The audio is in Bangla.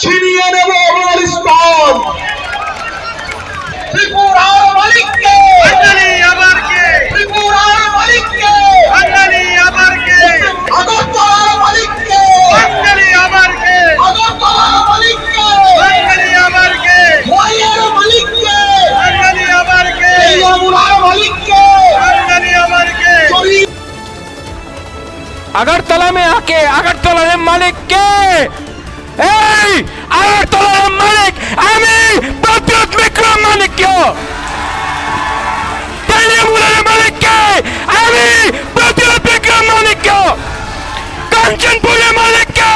ছিনিয়ে নেব আফগানিস্তান। ত্রিপুরার মালিককে বাঙালি আবার কে? ত্রিপুরার মালিককে বাঙালি আবার কে? আগরতলার মালিককে বাঙালি আবার কে? আগরতলার মালিককে বাঙালি আবার কে? খোয়াইয়ের মালিককে বাঙালি আবার কে? যমুনার মালিককে বাঙালি আবার কে? अगरतला में आके अगरतला मालिक के अगरतला मालिक प्रत्युत विक्रम मालिक क्यों मालिक के प्रत्युत विक्रम मालिक क्यों कंचनपुर मालिक के